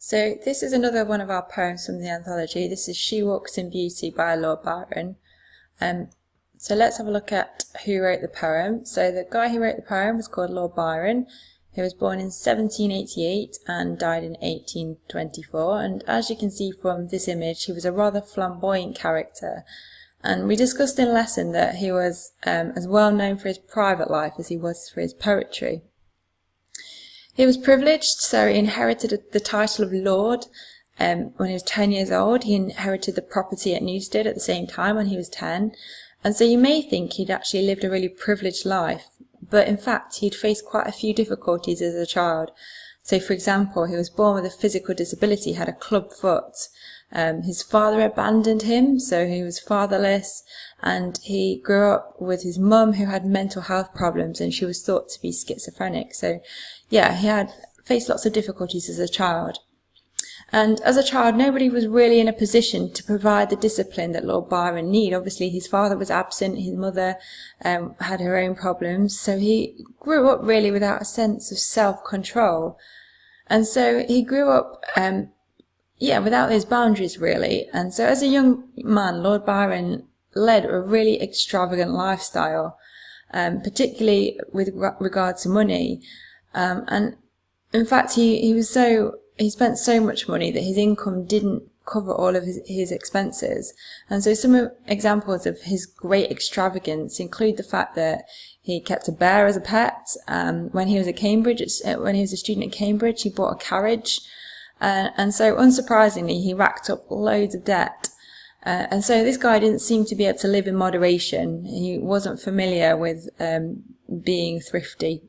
So this is another one of our poems from the anthology. This is She Walks in Beauty by Lord Byron. So let's have a look at who wrote the poem. So the guy who wrote the poem was called Lord Byron. He was born in 1788 and died in 1824. And as you can see from this image, he was a rather flamboyant character. And we discussed in lesson that he was as well known for his private life as he was for his poetry. He was privileged, so he inherited the title of Lord when he was 10 years old. He inherited the property at Newstead at the same time when he was 10. And so you may think he'd actually lived a really privileged life, but in fact he'd faced quite a few difficulties as a child. So for example, he was born with a physical disability, had a club foot. His father abandoned him, so he was fatherless, and he grew up with his mum who had mental health problems and she was thought to be schizophrenic. So yeah, he had faced lots of difficulties as a child. And as a child, nobody was really in a position to provide the discipline that Lord Byron needed. Obviously, his father was absent, his mother had her own problems, so he grew up really without a sense of self-control. And so he grew up, without those boundaries, really. And so as a young man, Lord Byron led a really extravagant lifestyle, particularly with regard to money. And in fact, he spent so much money that his income didn't cover all of his expenses. And so some examples of his great extravagance include the fact that he kept a bear as a pet. When he was a student at Cambridge, he bought a carriage. And so unsurprisingly, he racked up loads of debt. And so this guy didn't seem to be able to live in moderation. He wasn't familiar with being thrifty.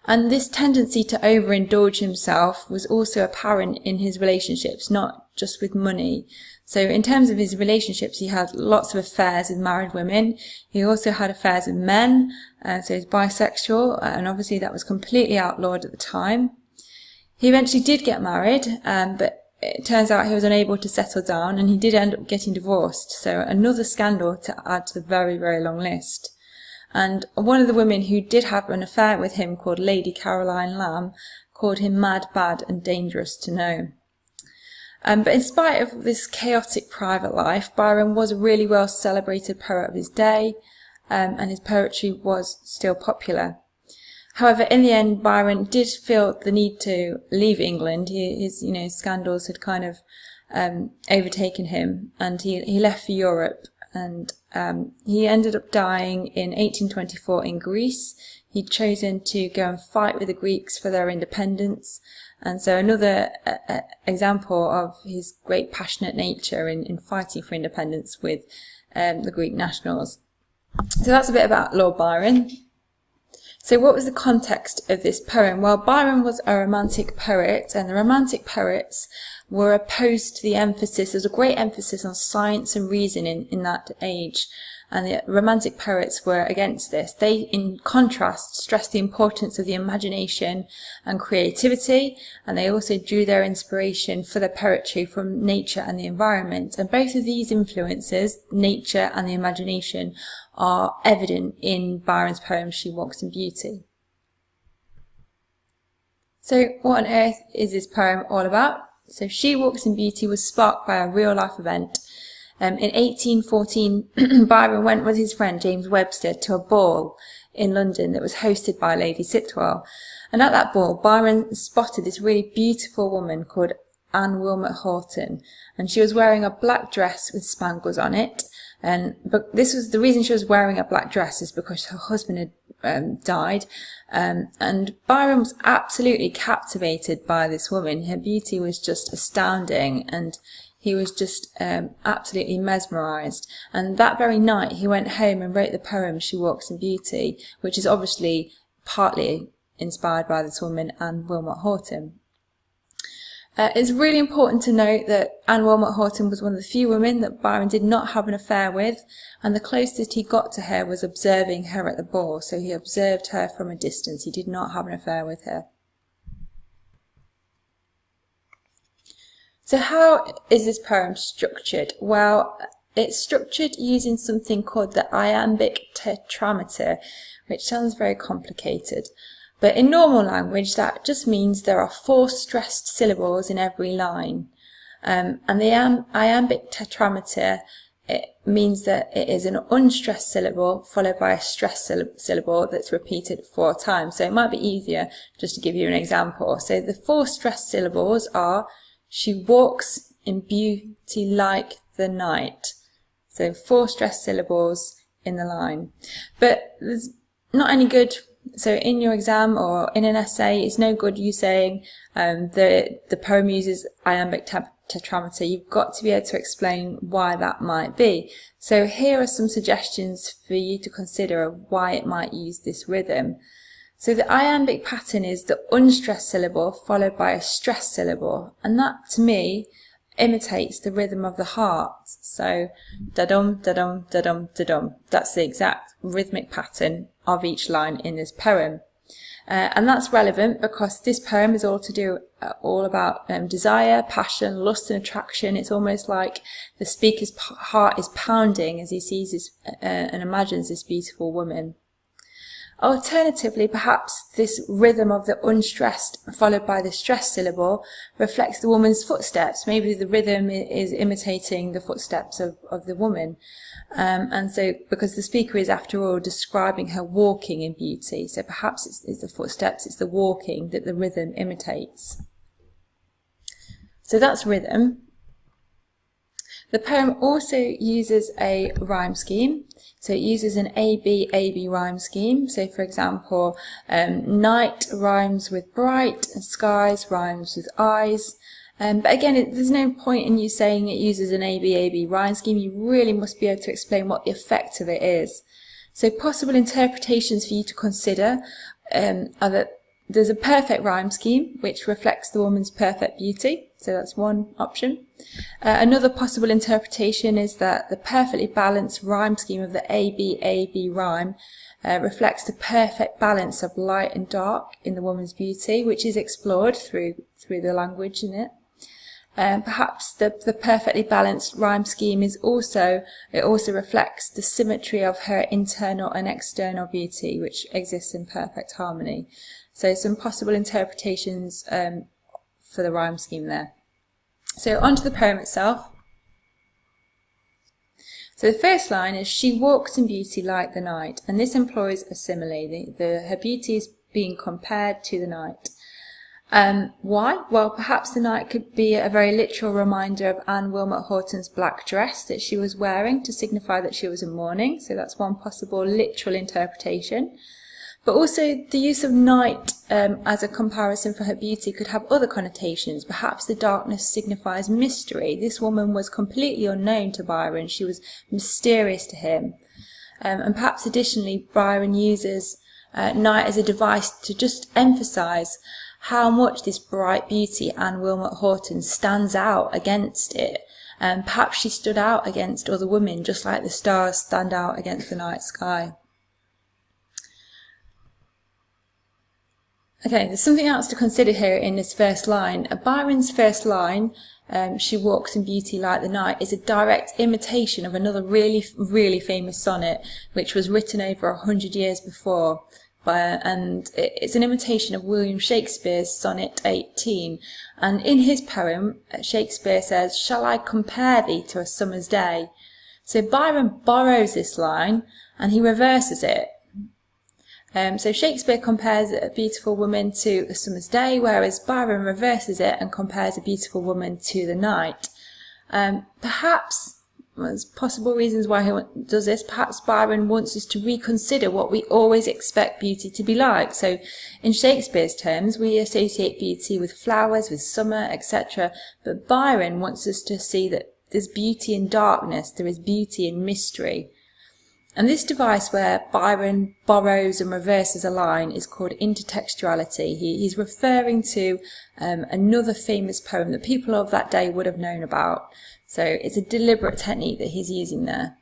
And this tendency to overindulge himself was also apparent in his relationships, not just with money. So in terms of his relationships, he had lots of affairs with married women. He also had affairs with men, so he's bisexual, and obviously that was completely outlawed at the time. He eventually did get married, but it turns out he was unable to settle down, and he did end up getting divorced. So another scandal to add to the very, very long list. And one of the women who did have an affair with him, called Lady Caroline Lamb, called him mad, bad and dangerous to know. But in spite of this chaotic private life, Byron was a really well celebrated poet of his day, and his poetry was still popular. However, in the end, Byron did feel the need to leave England. His scandals had kind of overtaken him, and he left for Europe. And he ended up dying in 1824 in Greece. He'd chosen to go and fight with the Greeks for their independence. And so another example of his great passionate nature in fighting for independence with the Greek nationals. So that's a bit about Lord Byron. So what was the context of this poem? Well, Byron was a romantic poet, and the romantic poets were opposed to the emphasis. There was a great emphasis on science and reason in that age, and the romantic poets were against this. They, in contrast, stressed the importance of the imagination and creativity, and they also drew their inspiration for their poetry from nature and the environment. And both of these influences, nature and the imagination, are evident in Byron's poem She Walks in Beauty. So what on earth is this poem all about? So She Walks in Beauty was sparked by a real life event. In 1814, Byron went with his friend James Webster to a ball in London that was hosted by Lady Sitwell. And at that ball, Byron spotted this really beautiful woman called Anne Wilmot Horton. And she was wearing a black dress with spangles on it. But this was the reason she was wearing a black dress is because her husband had died. And Byron was absolutely captivated by this woman. Her beauty was just astounding, and he was just absolutely mesmerised. And that very night he went home and wrote the poem She Walks in Beauty, which is obviously partly inspired by this woman, Anne Wilmot Horton. It's really important to note that Anne Wilmot Horton was one of the few women that Byron did not have an affair with, and the closest he got to her was observing her at the ball. So he observed her from a distance. He did not have an affair with her. So how is this poem structured? Well, it's structured using something called the iambic tetrameter, which sounds very complicated. But in normal language, that just means there are 4 stressed syllables in every line. And the iambic tetrameter, it means that it is an unstressed syllable followed by a stressed syllable that's repeated 4 times. So it might be easier just to give you an example. So the 4 stressed syllables are, she walks in beauty like the night. So 4 stressed syllables in the line. But there's not any good. So in your exam or in an essay, it's no good you saying the poem uses iambic tetrameter. You've got to be able to explain why that might be. So here are some suggestions for you to consider of why it might use this rhythm. So the iambic pattern is the unstressed syllable followed by a stressed syllable, and that to me imitates the rhythm of the heart. So da-dum, da-dum, da-dum, da-dum. That's the exact rhythmic pattern of each line in this poem. And that's relevant because this poem is all about desire, passion, lust and attraction. It's almost like the speaker's heart is pounding as he sees this and imagines this beautiful woman. Alternatively, perhaps this rhythm of the unstressed followed by the stressed syllable reflects the woman's footsteps. Maybe the rhythm is imitating the footsteps of the woman. And so, because the speaker is, after all, describing her walking in beauty, so perhaps it's the footsteps, it's the walking that the rhythm imitates. So that's rhythm. The poem also uses a rhyme scheme. So it uses an A-B rhyme scheme. So for example, night rhymes with bright and skies rhymes with eyes. But again, there's no point in you saying it uses an A-B rhyme scheme. You really must be able to explain what the effect of it is. So possible interpretations for you to consider are that there's a perfect rhyme scheme which reflects the woman's perfect beauty. So that's one option. Another possible interpretation is that the perfectly balanced rhyme scheme of the A-B rhyme reflects the perfect balance of light and dark in the woman's beauty, which is explored through the language in it. Perhaps the perfectly balanced rhyme scheme also reflects the symmetry of her internal and external beauty, which exists in perfect harmony. So some possible interpretations for the rhyme scheme there. So on to the poem itself. So the first line is, she walks in beauty like the night, and this employs a simile. Her beauty is being compared to the night. Why? Well, perhaps the night could be a very literal reminder of Anne Wilmot Horton's black dress that she was wearing to signify that she was in mourning. So that's one possible literal interpretation. But also the use of night as a comparison for her beauty could have other connotations. Perhaps the darkness signifies mystery. This woman was completely unknown to Byron. She was mysterious to him. And perhaps additionally, Byron uses night as a device to just emphasise how much this bright beauty, Anne Wilmot Horton, stands out against it. Perhaps she stood out against other women, just like the stars stand out against the night sky. Okay, there's something else to consider here in this first line. Byron's first line, she walks in beauty like the night, is a direct imitation of another really famous sonnet, which was written over 100 years before. And it's an imitation of William Shakespeare's Sonnet 18. And in his poem, Shakespeare says, "Shall I compare thee to a summer's day?" So Byron borrows this line and he reverses it. So Shakespeare compares a beautiful woman to a summer's day, whereas Byron reverses it and compares a beautiful woman to the night. Perhaps there's possible reasons why he does this. Perhaps Byron wants us to reconsider what we always expect beauty to be like. So in Shakespeare's terms, we associate beauty with flowers, with summer, etc. But Byron wants us to see that there's beauty in darkness, there is beauty in mystery. And this device where Byron borrows and reverses a line is called intertextuality. He's referring to another famous poem that people of that day would have known about. So it's a deliberate technique that he's using there.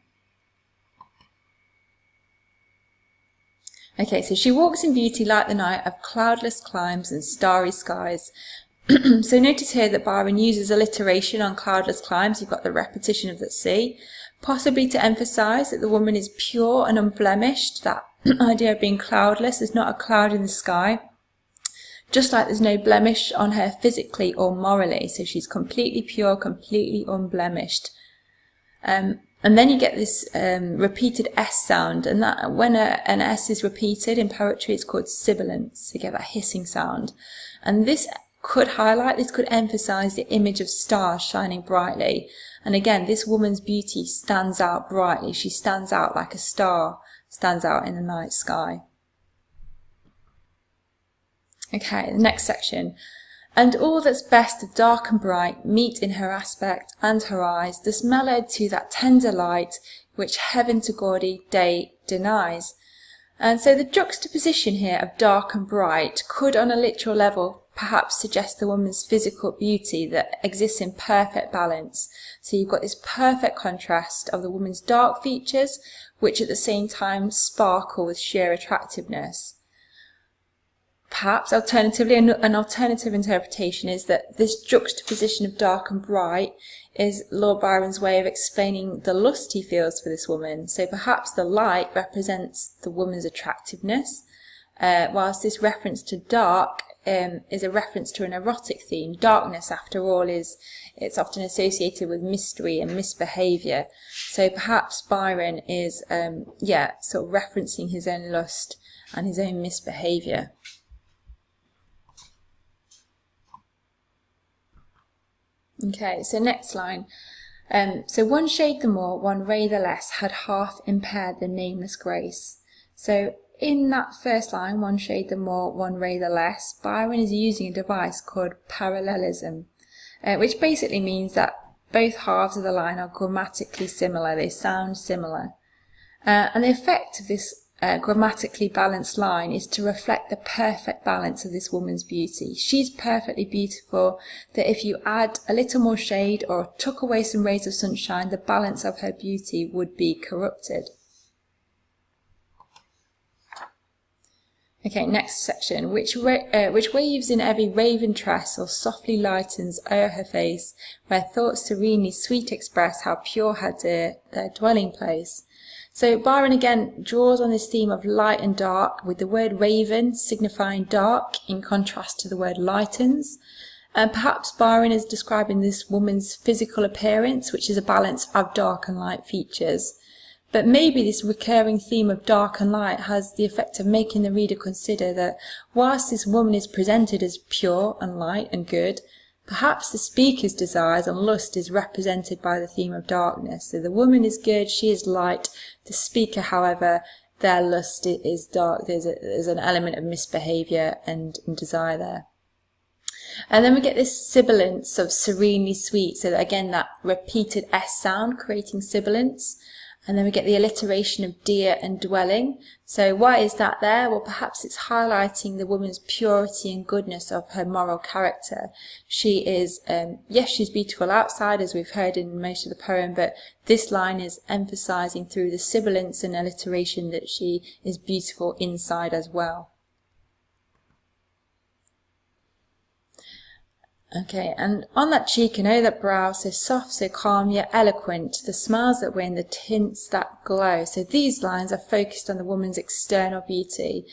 Okay, so she walks in beauty like the night of cloudless climes and starry skies. So notice here that Byron uses alliteration on cloudless climes. You've got the repetition of the C, possibly to emphasise that the woman is pure and unblemished. That idea of being cloudless, there's not a cloud in the sky. just like there's no blemish on her physically or morally. So she's completely pure, completely unblemished. And then you get this repeated S sound, and that when an S is repeated in poetry, it's called sibilance. You get that hissing sound. And this could emphasize the image of stars shining brightly. And again, this woman's beauty stands out brightly. She stands out like a star stands out in the night sky. Okay, the next section. And all that's best of dark and bright meet in her aspect and her eyes, thus mellowed to that tender light which heaven to gaudy day denies. And so the juxtaposition here of dark and bright could, on a literal level, perhaps suggest the woman's physical beauty that exists in perfect balance. So you've got this perfect contrast of the woman's dark features, which at the same time sparkle with sheer attractiveness. Perhaps, alternatively, an alternative interpretation is that this juxtaposition of dark and bright is Lord Byron's way of explaining the lust he feels for this woman. So perhaps the light represents the woman's attractiveness, whilst this reference to dark is a reference to an erotic theme. Darkness, after all, it's often associated with mystery and misbehaviour. So perhaps Byron is, sort of referencing his own lust and his own misbehaviour. Okay, so next line. So one shade the more, one ray the less, had half impaired the nameless grace. So in that first line, one shade the more, one ray the less, Byron is using a device called parallelism, which basically means that both halves of the line are grammatically similar, they sound similar. And the effect of this grammatically balanced line is to reflect the perfect balance of this woman's beauty. She's perfectly beautiful, that if you add a little more shade or took away some rays of sunshine, the balance of her beauty would be corrupted. Okay, next section. Which waves in every raven tress or softly lightens o'er her face, where thoughts serenely sweet express how pure her dear, their dwelling place. So Byron again draws on this theme of light and dark, with the word raven signifying dark in contrast to the word lightens. And perhaps Byron is describing this woman's physical appearance, which is a balance of dark and light features. But maybe this recurring theme of dark and light has the effect of making the reader consider that whilst this woman is presented as pure and light and good, perhaps the speaker's desires and lust is represented by the theme of darkness. So the woman is good, she is light. The speaker, however, their lust is dark. There's an element of misbehaviour and desire there. And then we get this sibilance of serenely sweet. So again, that repeated S sound creating sibilance. And then we get the alliteration of dear and dwelling. So why is that there? Well, perhaps it's highlighting the woman's purity and goodness of her moral character. She is, yes, she's beautiful outside, as we've heard in most of the poem, but this line is emphasising through the sibilance and alliteration that she is beautiful inside as well. Okay, and on that cheek and oh that brow, so soft, so calm, yet eloquent, the smiles that win, the tints that glow. So these lines are focused on the woman's external beauty.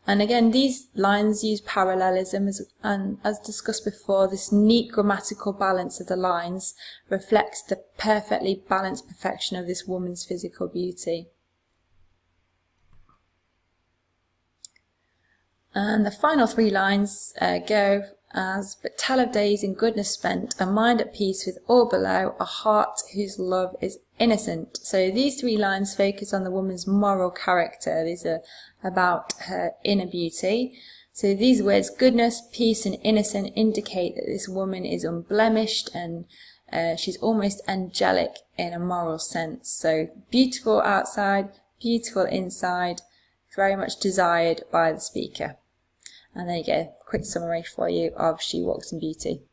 And again, these lines use parallelism, and as discussed before, this neat grammatical balance of the lines reflects the perfectly balanced perfection of this woman's physical beauty. And the final three lines go as, but tell of days in goodness spent, a mind at peace with all below, a heart whose love is innocent. So these three lines focus on the woman's moral character. These are about her inner beauty. So these words, goodness, peace and innocent, indicate that this woman is unblemished and she's almost angelic in a moral sense. So beautiful outside, beautiful inside, very much desired by the speaker. And there you go, quick summary for you of She Walks in Beauty.